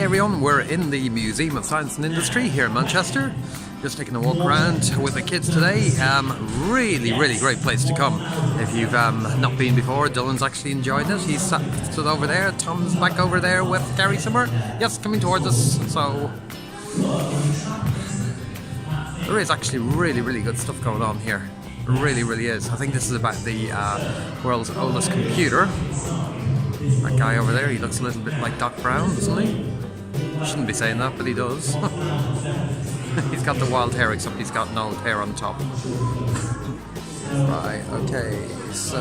everyone, we're in the Museum of Science and Industry here in Manchester. Just taking a walk around with the kids today. Really great place to come. If you've not been before, Dylan's actually enjoyed it. He's stood over there. Tom's back over there with Gary somewhere. Yes, coming towards us. So there is actually really good stuff going on here. It really is. I think this is about the world's oldest computer. That guy over there, he looks a little bit like Doc Brown, doesn't he? Shouldn't be saying that, but he does. He's got the wild hair, except he's got no hair on top. Right, okay, so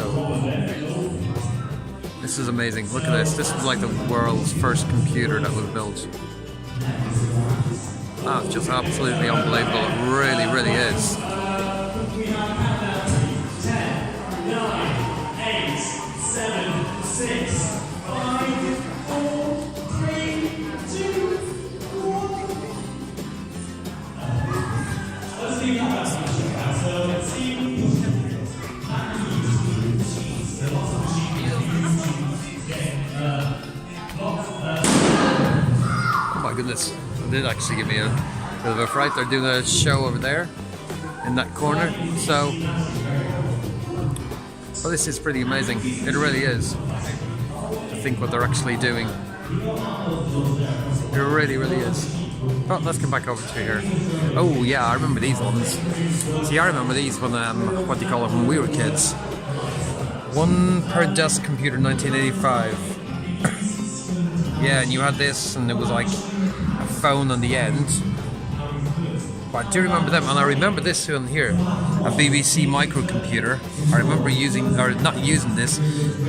this is amazing. Look at this. This is like the world's first computer that was built. That's just absolutely unbelievable. It really is. Oh my goodness, it did actually give me a bit of a fright. They're doing a show over there in that corner, so well, this is pretty amazing. It really is, to think what they're actually doing. It really is. But let's come back over to here. Oh yeah, I remember these ones. See, I remember these when, what do you call it, when we were kids. One per desk computer, 1985. Yeah, and you had this, and it was like a phone on the end. But I do remember them, and I remember this one here, a BBC microcomputer. I remember using, or not using this,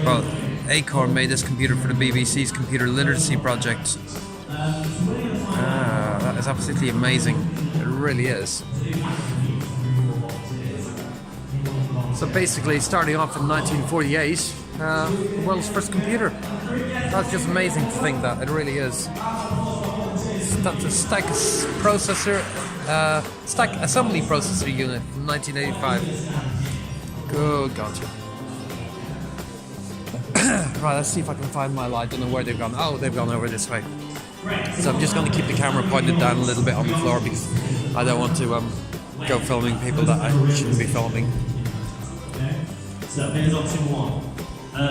but Acorn made this computer for the BBC's computer literacy project. That is absolutely amazing. It really is. So basically, starting off in 1948, the world's first computer. That's just amazing to think that. It really is. That's a stack assembly processor unit from 1985. Good, gotcha. Right, let's see if I can find my light. I don't know where they've gone. Oh, they've gone over this way. So I'm just going to keep the camera pointed down a little bit on the floor because I don't want to go filming people that I shouldn't be filming. So here's option one.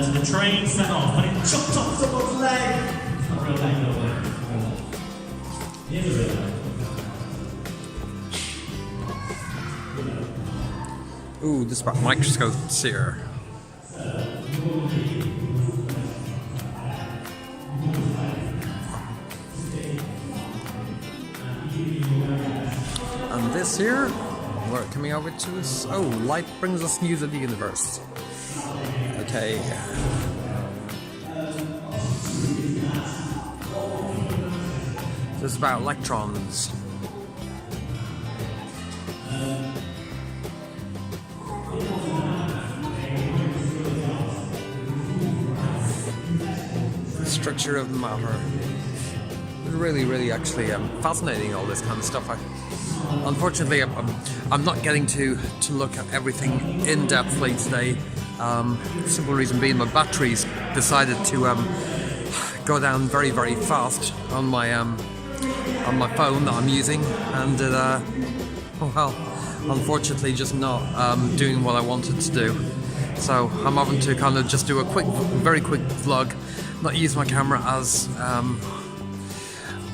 So the train set off, but it chopped off someone's leg. Not real leg, no leg. Here's a real leg. Ooh, this about microscopes here. And this here, we're coming over to us. Oh, light brings us news of the universe. Okay. This is about electrons. The structure of matter. Really actually fascinating, all this kind of stuff. Unfortunately, I'm not getting to look at everything in depthly today. The simple reason being my batteries decided to go down very fast on my phone that I'm using, and it, well, unfortunately, just not doing what I wanted to do. So I'm having to kind of just do a very quick vlog, not use my camera as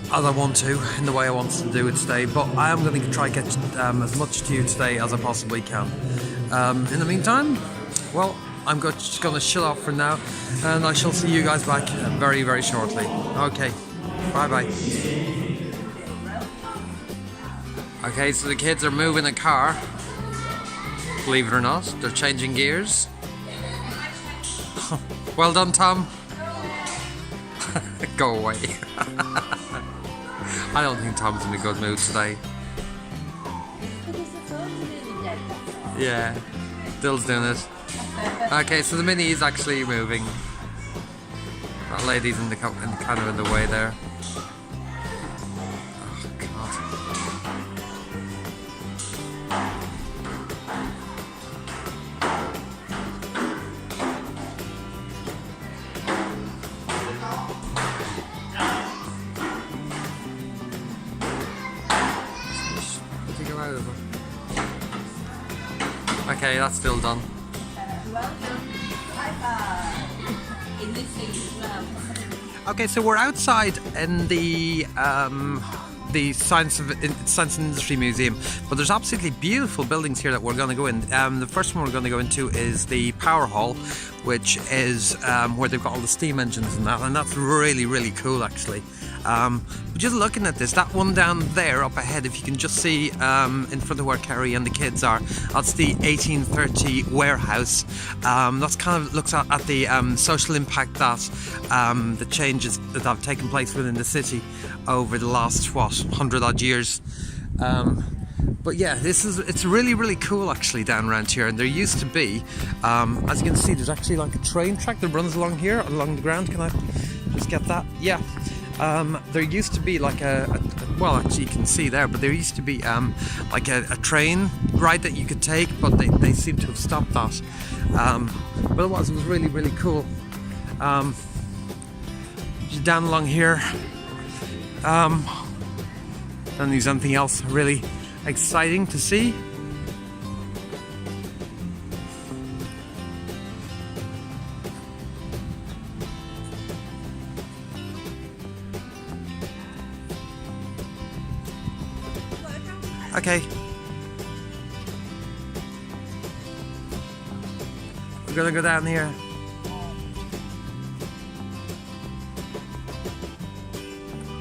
I want to, in the way I want to do it today, but I am going to try to get as much to you today as I possibly can. In the meantime, well, I'm just going to shut off for now, and I shall see you guys back very shortly. Okay, bye. Okay, so the kids are moving a car. Believe it or not, they're changing gears. Well done, Tom. Go away. I don't think Tom's in a good mood today. Yeah, Dill's doing it. Okay, so the Mini is actually moving. That lady's in the kind of in the way there. Oh God. Okay, that's still done. Okay, so we're outside in the Science and Industry Museum, but there's absolutely beautiful buildings here that we're going to go in. The first one we're going to go into is the Power Hall, which is where they've got all the steam engines and that's really, really cool actually. But just looking at this, that one down there up ahead, if you can just see in front of where Kerry and the kids are, that's the 1830 warehouse. That's kind of looks at the social impact that the changes that have taken place within the city over the last 100 odd years. But yeah, it's really, really cool actually down around here. And there used to be, as you can see, there's actually like a train track that runs along here, along the ground. Can I just get that? Yeah. There used to be like well, actually you can see there, but there used to be like a train ride that you could take, but they seem to have stopped that. But it was really, really cool. Just down along here, don't think there's anything else really exciting to see. Okay. We're gonna go down here.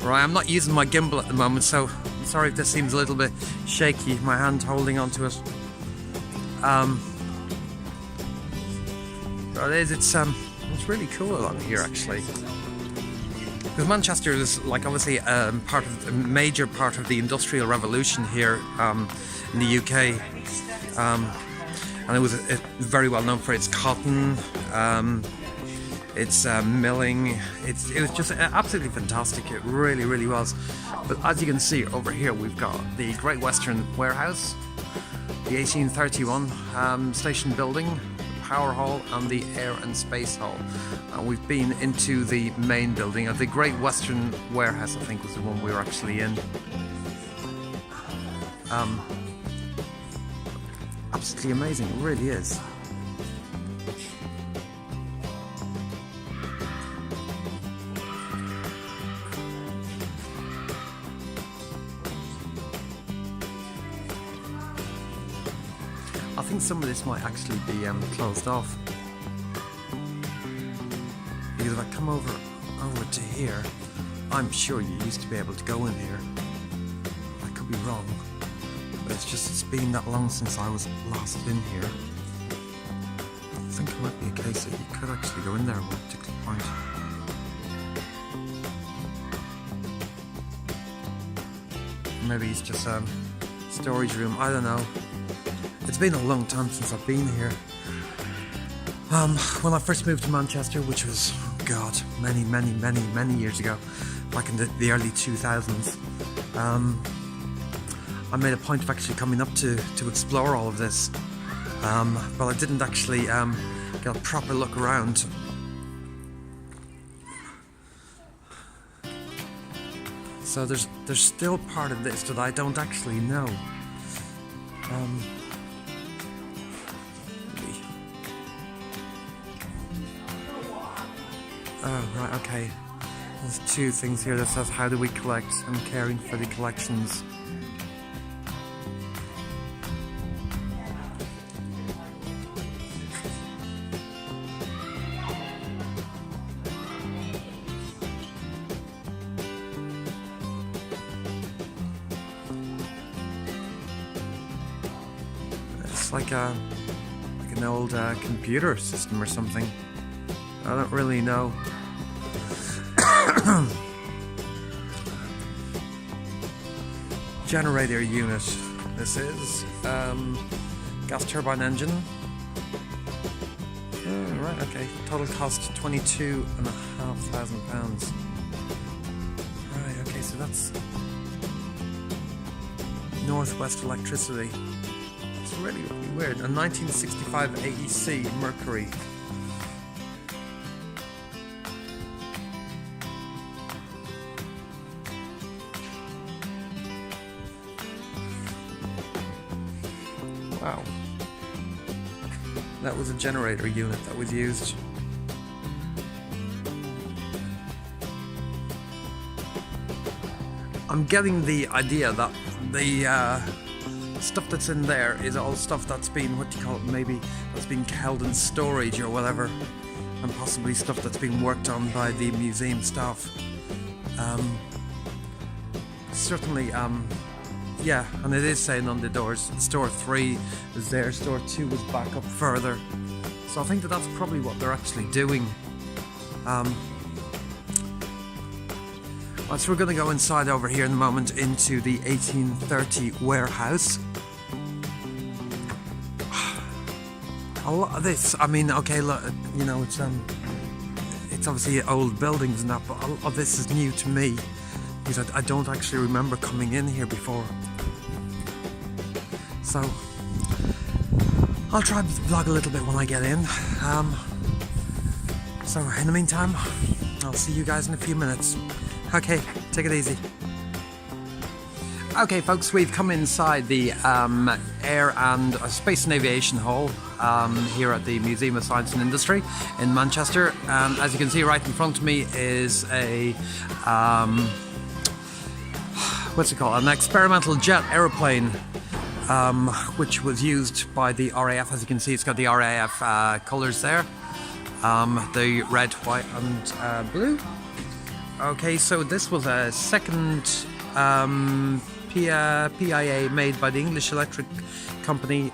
Right, I'm not using my gimbal at the moment, so I'm sorry if this seems a little bit shaky, my hand holding onto it. But it's really cool along here actually. Because Manchester is like obviously a major part of the Industrial Revolution here in the UK, and it was very well known for its cotton, its milling. It was just absolutely fantastic. It really, really was. But as you can see over here, we've got the Great Western Warehouse, the 1831 station building, Power Hall and the Air and Space Hall. We've been into the main building of the Great Western Warehouse, I think was the one we were actually in. Absolutely amazing, it really is. I think some of this might actually be closed off, because if I come over to here, I'm sure you used to be able to go in here. I could be wrong, but it's been that long since I was last in here. I think it might be a case that you could actually go in there at one particular point. Maybe it's just a storage room, I don't know. It's been a long time since I've been here. When I first moved to Manchester, which was, God, many years ago, back in the early 2000s, I made a point of actually coming up to explore all of this, but I didn't actually get a proper look around. So there's still part of this that I don't actually know. Oh, right, okay. There's two things here that says how do we collect and caring for the collections. It's like an old computer system or something. I don't really know. Generator unit. This is gas turbine engine. Oh, right, okay. Total cost £22,500. Right, okay, so that's Northwest Electricity. It's really, really weird. A 1965 AEC Mercury. Wow. That was a generator unit that was used. I'm getting the idea that the stuff that's in there is all stuff that's been, what do you call it, maybe that's been held in storage or whatever, and possibly stuff that's been worked on by the museum staff. Certainly, yeah, and it is saying on the doors, store 3 is there, store 2 was back up further. So I think that that's probably what they're actually doing. So we're going to go inside over here in a moment into the 1830 warehouse. A lot of this, I mean, okay, look, you know, it's obviously old buildings and that, but a lot of this is new to me because I don't actually remember coming in here before. So I'll try to vlog a little bit when I get in. So in the meantime, I'll see you guys in a few minutes. Okay, take it easy. Okay folks, we've come inside the Air and Space and Aviation Hall here at the Museum of Science and Industry in Manchester. As you can see right in front of me is a what's it called? An experimental jet aeroplane which was used by the RAF. As you can see, it's got the RAF colours there, the red, white and blue. Okay, so this was a second PIA made by the English Electric Company,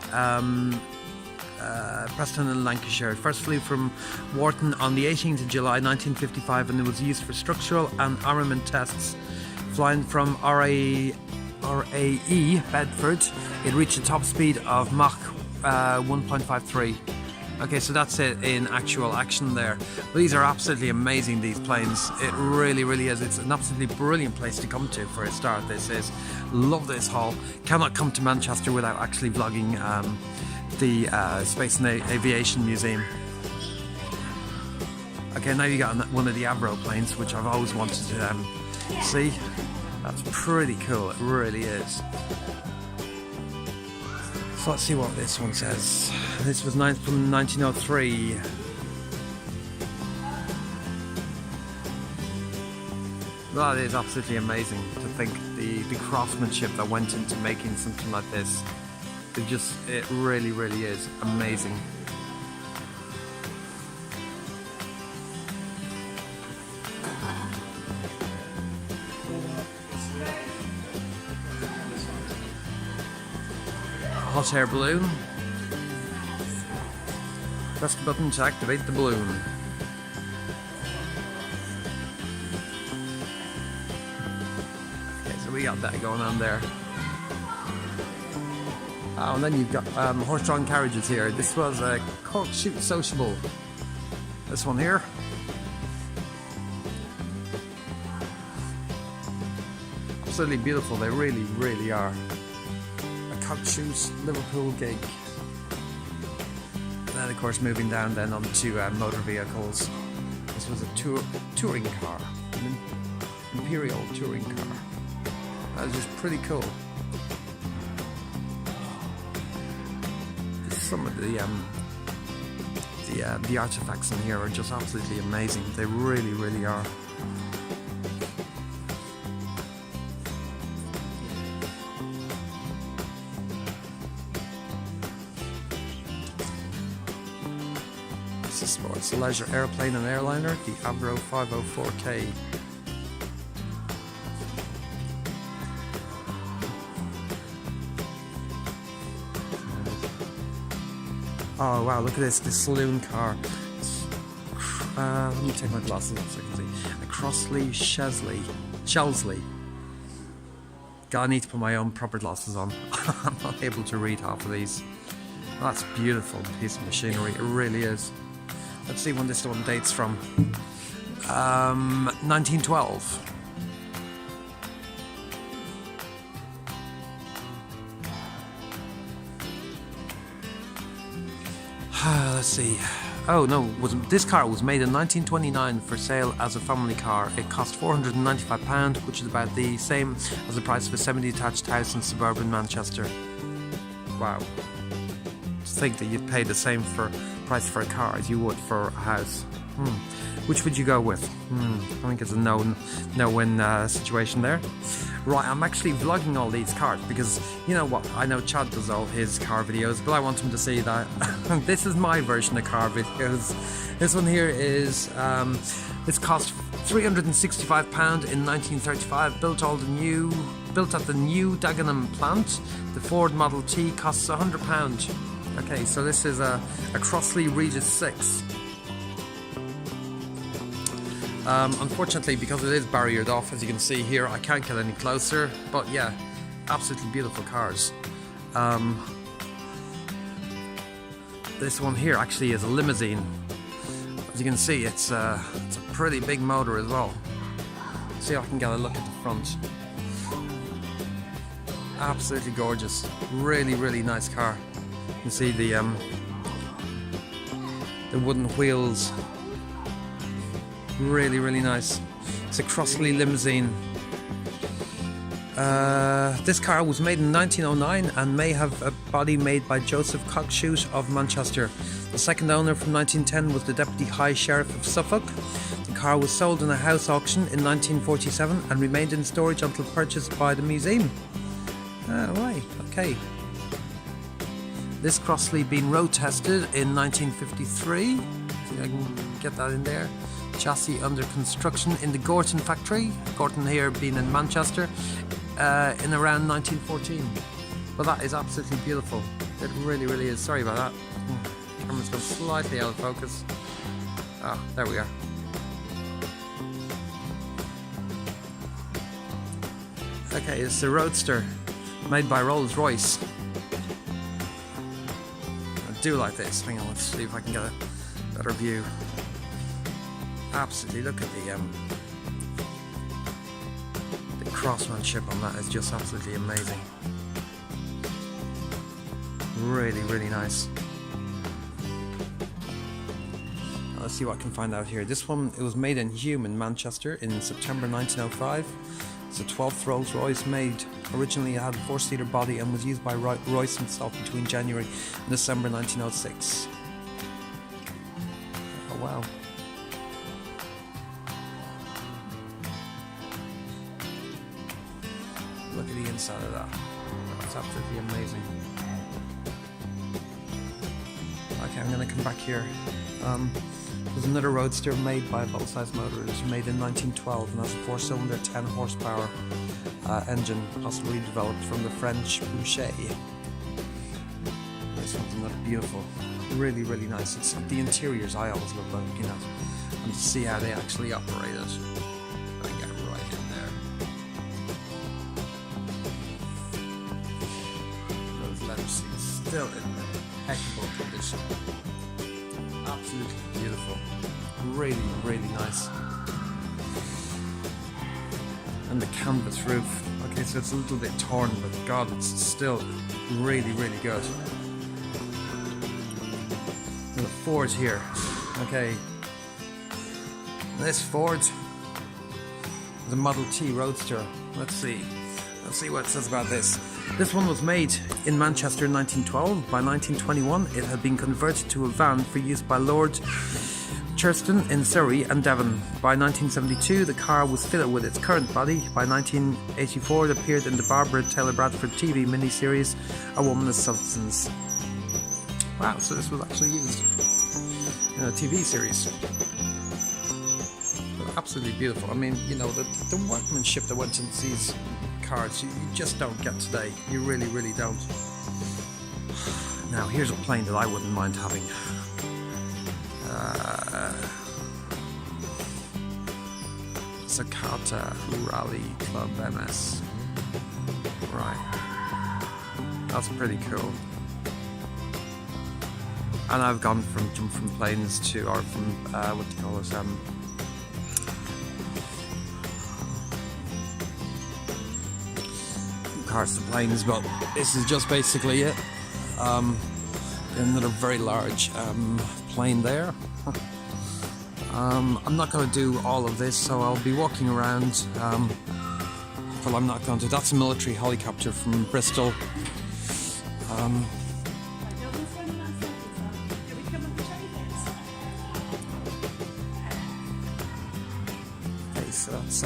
Preston and Lancashire. It first flew from Wharton on the 18th of July 1955 and it was used for structural and armament tests. Flying from RAE Bedford, it reached a top speed of Mach 1.53. Okay, so that's it in actual action there. These are absolutely amazing, these planes. It really, really is. It's an absolutely brilliant place to come to for a start, this is. Love this hall. Cannot come to Manchester without actually vlogging the Space and Aviation Museum. Okay, now you got one of the Avro planes, which I've always wanted to see. That's pretty cool, it really is. So let's see what this one says. This was from 1903. That is absolutely amazing to think the craftsmanship that went into making something like this. It really, really is amazing. Hot air balloon. Press the button to activate the balloon. Okay, so we got that going on there. Oh, and then you've got horse-drawn carriages here. This was a Cork Shoot Sociable. This one here. Absolutely beautiful, they really, really are. Cockshoots Liverpool gig. And then of course moving down then onto motor vehicles. This was a touring car, an Imperial touring car. That was just pretty cool. Some of the artifacts in here are just absolutely amazing. They really, really are. It's a leisure airplane and airliner, the Avro 504K. Oh wow, look at this saloon car. Let me take my glasses off so I can see. A Crossley Shelsley. God, I need to put my own proper glasses on. I'm not able to read half of these. Oh, that's a beautiful piece of machinery, it really is. Let's see when this one dates from. 1912. Let's see. Oh no, this car was made in 1929 for sale as a family car. It cost £495, which is about the same as the price of a semi-detached house in suburban Manchester. Wow. Just think that you'd pay the same price for a car as you would for a house. Which would you go with? I think it's a no-win situation there. Right, I'm actually vlogging all these cars because, you know what, I know Chad does all his car videos, but I want him to see that this is my version of car videos. This one here is, this cost £365 in 1935, built at the new Dagenham plant. The Ford Model T costs £100. Okay, so this is a Crossley Regis 6. Unfortunately, because it is barriered off, as you can see here, I can't get any closer, but yeah, absolutely beautiful cars. This one here actually is a limousine. As you can see, it's a pretty big motor as well. See if I can get a look at the front. Absolutely gorgeous. Really, really nice car. You can see the wooden wheels. Really, really nice. It's a Crossley limousine. This car was made in 1909 and may have a body made by Joseph Cockshute of Manchester. The second owner from 1910 was the Deputy High Sheriff of Suffolk. The car was sold in a house auction in 1947 and remained in storage until purchased by the museum. Right, okay. This Crossley being road tested in 1953. See if I can get that in there. Chassis under construction in the Gorton factory. Gorton here being in Manchester in around 1914. But that is absolutely beautiful. It really, really is. Sorry about that. Camera's gone slightly out of focus. Ah, there we are. Okay, it's the Roadster made by Rolls-Royce. I do like this. Hang on, let's see if I can get a better view. Absolutely, look at the craftsmanship on that is just absolutely amazing. Really, really nice. Let's see what I can find out here. This one, it was made in Hume in Manchester in September 1905. It's a 12th Rolls-Royce made. Originally it had a 4-seater body and was used by Royce himself between January and December 1906. Oh wow. Look at the inside of that. That's absolutely amazing. Okay, I'm going to come back here. There's another Roadster made by Full-Size Motors, made in 1912, and has a 4-cylinder 10 horsepower engine, possibly developed from the French Boucher. This one's another beautiful, really, really nice. It's the interiors I always love looking at, and to see how they actually operate it. Let me get right in there. Those leather seats still in impeccable condition. Absolutely beautiful. Really, really nice. And the canvas roof. Okay, so it's a little bit torn, but God, it's still really, really good. And the Ford here. Okay. This Ford is a Model T Roadster. Let's see what it says about this. This one was made in Manchester in 1912. By 1921, it had been converted to a van for use by Lord Churston in Surrey and Devon. By 1972, the car was fitted with its current body. By 1984, it appeared in the Barbara Taylor Bradford TV miniseries, A Woman of Substance. Wow, so this was actually used in a TV series. But absolutely beautiful. I mean, you know, the workmanship that went into these cars, you just don't get today. You really, really don't. Now, here's a plane that I wouldn't mind having. Sakata Rally Club MS. Right. That's pretty cool. And I've gone from jump from planes to, or from, what do you call it, cars to planes, but this is just basically it. Another very large plane there. I'm not going to do all of this, so I'll be walking around. Well, I'm not going to. That's a military helicopter from Bristol. so that's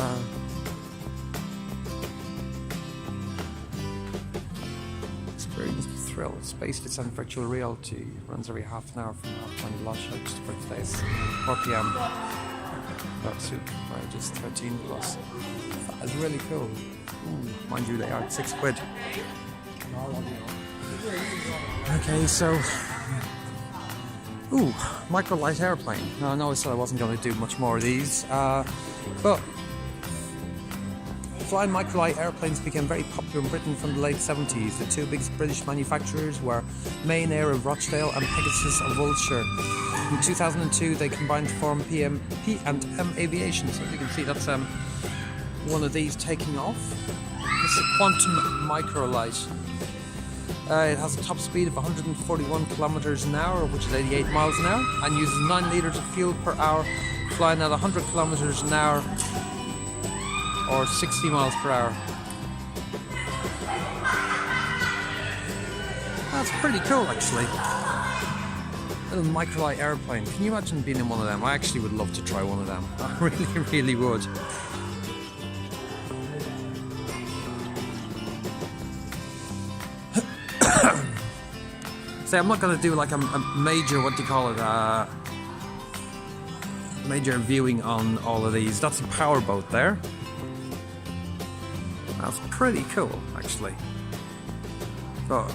experience the thrill. Space Descent Virtual Reality runs every half an hour from half-time launch for today's 4 p.m. That's just 13 plus. That is really cool. Ooh, mind you, they are £6. Okay, so micro light airplane. Now I know I said I wasn't going to do much more of these, but flying microlight airplanes became very popular in Britain from the late 70s. The two biggest British manufacturers were Main Air of Rochdale and Pegasus of Wiltshire. In 2002, they combined to form P&M Aviation. So as you can see, that's one of these taking off. This is a Quantum Microlight. It has a top speed of 141 kilometers an hour, which is 88 miles an hour, and uses 9 liters of fuel per hour, flying at 100 kilometers an hour or 60 miles per hour. That's pretty cool, actually. Little microlight airplane. Can you imagine being in one of them? I actually would love to try one of them. I really, really would. See, I'm not going to do like a major, what do you call it, major viewing on all of these. That's a powerboat there. That's pretty cool, actually. But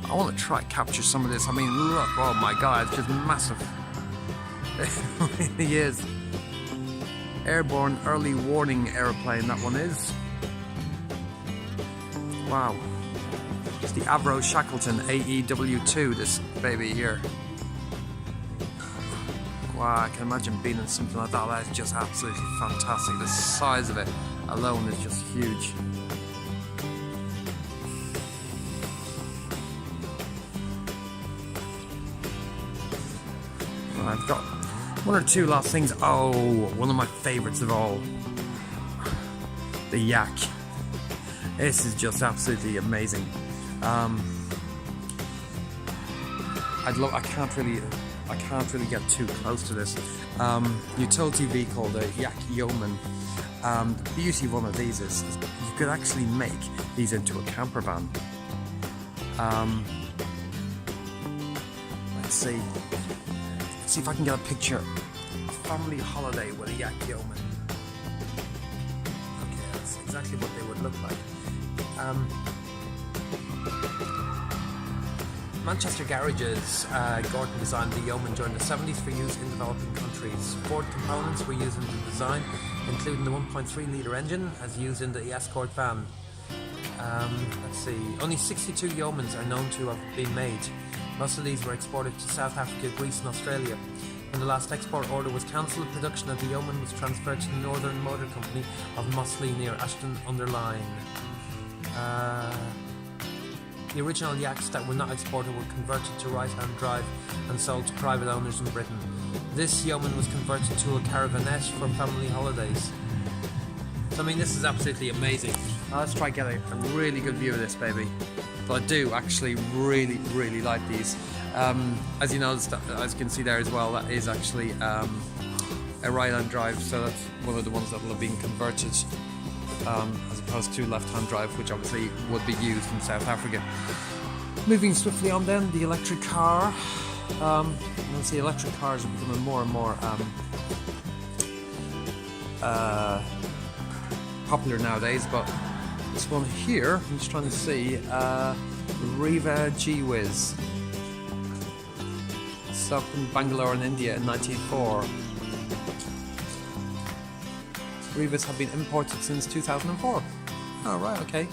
I want to try capture some of this. I mean, look, oh my god, it's just massive. It really is. Airborne Early Warning Airplane, that one is. Wow. It's the Avro Shackleton AEW2, this baby here. Wow, I can imagine being in something like that. That is just absolutely fantastic. The size of it alone is just huge. I've got one or two last things. Oh, one of my favorites of all. The Yak. This is just absolutely amazing. I can't really get too close to this. Utility vehicle, the Yak Yeoman. The beauty of one of these is you could actually make these into a camper van. Let's see if I can get a picture. A family holiday with a Yak Yeoman. Okay, that's exactly what they would look like. Manchester Garages, Gordon designed the Yeoman during the 70s for use in developing countries. Ford components were used in the design, including the 1.3 litre engine as used in the Escort van. Let's see, only 62 Yeomans are known to have been made. Most of these were exported to South Africa, Greece and Australia. When the last export order was cancelled, production of the Yeoman was transferred to the Northern Motor Company of Mossley near Ashton-under-Lyne. The original Yaks that were not exported were converted to right-hand drive and sold to private owners in Britain. This Yeoman was converted to a caravannette for family holidays. So, I mean, this is absolutely amazing. Now let's try getting a really good view of this baby. But I do actually really, really like these. As you noticed, as you can see there as well, that is actually a right-hand drive. So that's one of the ones that will have been converted as opposed to left-hand drive, which obviously would be used in South Africa. Moving swiftly on then, the electric car. Let's see, electric cars are becoming more and more popular nowadays, but this one here, I'm just trying to see, Riva G-Wiz. Set up in Bangalore in India in 1904. Rivas have been imported since 2004. Oh, right, okay.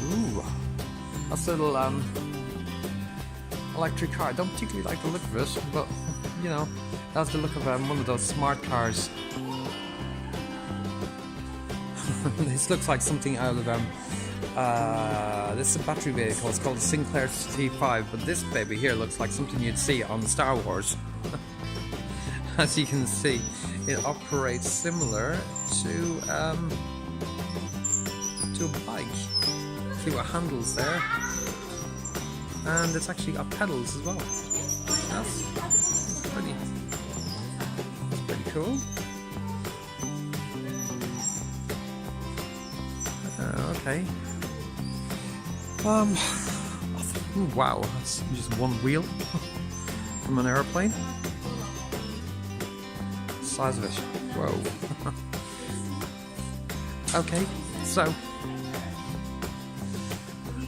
Ooh, that's a little electric car. I don't particularly like the look of it, but you know, that's the look of one of those smart cars. This looks like something out of this is a battery vehicle. It's called the Sinclair T5, but this baby here looks like something you'd see on Star Wars. As you can see, it operates similar to a bike. actually got handles there, and it's actually got pedals as well. That's pretty cool. Okay. Wow, that's just one wheel from an airplane. Size of it. Whoa. Okay, so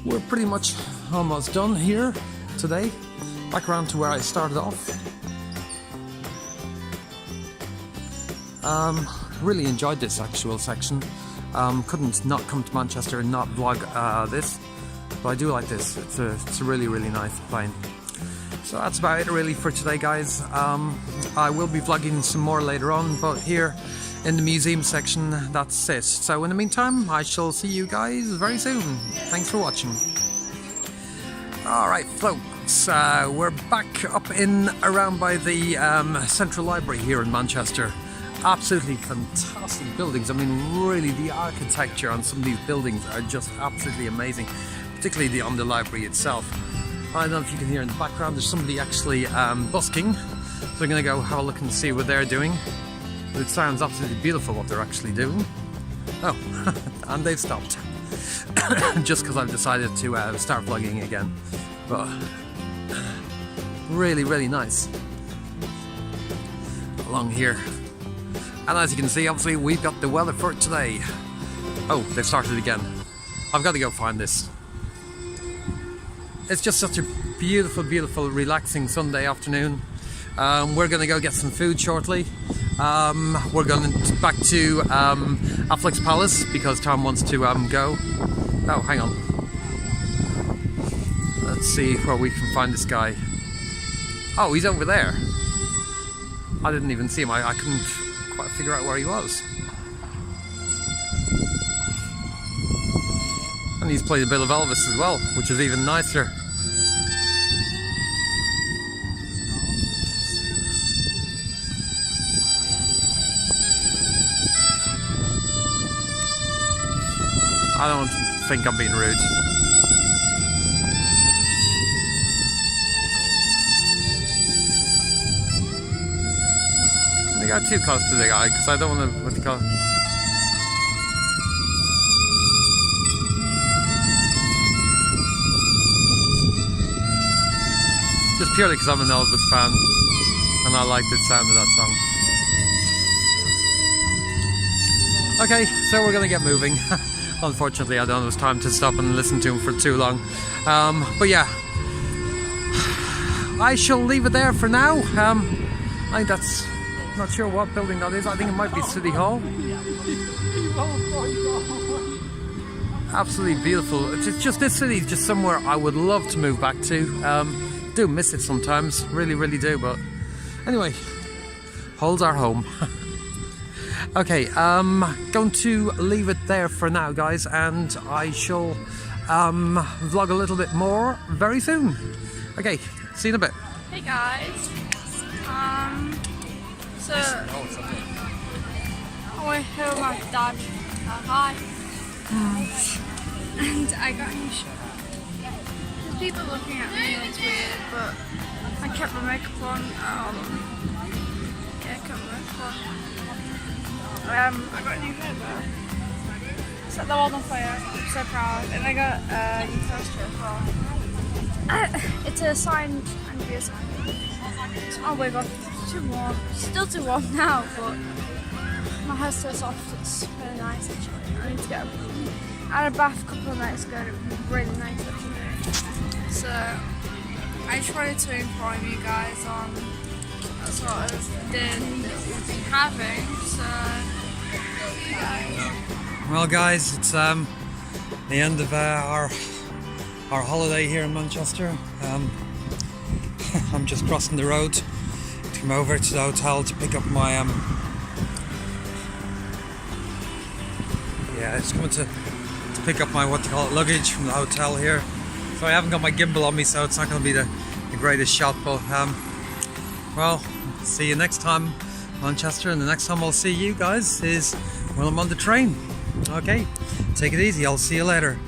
we're pretty much almost done here today. Back around to where I started off. Really enjoyed this actual section. Couldn't not come to Manchester and not vlog this, but I do like this. It's a really nice plane. So that's about it really for today, guys. I will be vlogging some more later on, but here in the museum section, that's it. So in the meantime, I shall see you guys very soon. Thanks for watching. Alright folks, we're back up in around by the Central Library here in Manchester. Absolutely fantastic buildings. I mean, really, the architecture on some of these buildings are just absolutely amazing, particularly on the library itself. I don't know if you can hear in the background, there's somebody actually busking, so I'm going to go have a look and see what they're doing. It sounds absolutely beautiful what they're actually doing. Oh, and they've stopped. Just because I've decided to start vlogging again. But really nice along here. And as you can see, obviously we've got the weather for today. Oh, they've started again. I've got to go find this. It's just such a beautiful relaxing Sunday afternoon. We're going to go get some food shortly. We're going back to Affleck's Palace because Tom wants to go. Oh, hang on. Let's see where we can find this guy. Oh, he's over there. I didn't even see him. I couldn't quite figure out where he was. And he's played a bit of Elvis as well, which is even nicer. I don't think I'm being rude. I got too close to the guy because I don't want to, what do you call it? Just purely because I'm an Elvis fan and I like the sound of that song. Okay, so we're gonna get moving. Unfortunately, I don't have time to stop and listen to him for too long. But yeah, I shall leave it there for now. I think that's, not sure what building that is. I think it might be City Hall. Absolutely beautiful. It's just, this city is just somewhere I would love to move back to. Do miss it sometimes, really do. But anyway, Hull's our home. Okay, going to leave it there for now, guys, and I shall vlog a little bit more very soon. Okay, see you in a bit. Hey guys, so I went home with my dad. Hi. And I got a new shirt. There's people looking at me, it's weird, but I kept my makeup on. Yeah, I kept my makeup on. I got a new hairband. Set the world on fire. I'm so proud. And I got a new poster as well. It's a signed Andrea sign. Oh my god, it's too warm. Still too warm now, but my hair's so soft. It's really nice actually. I need to get I had a bath a couple of nights ago and it was really nice actually. So I just wanted to inform you guys on a sort of din that we've been having. So well guys, it's the end of our holiday here in Manchester. I'm just crossing the road to come over to the hotel to pick up my it's coming to pick up my luggage from the hotel here. So I haven't got my gimbal on me, so it's not going to be the greatest shot, but well, see you next time, Manchester, and the next time I'll see you guys is when I'm on the train. Okay, take it easy, I'll see you later.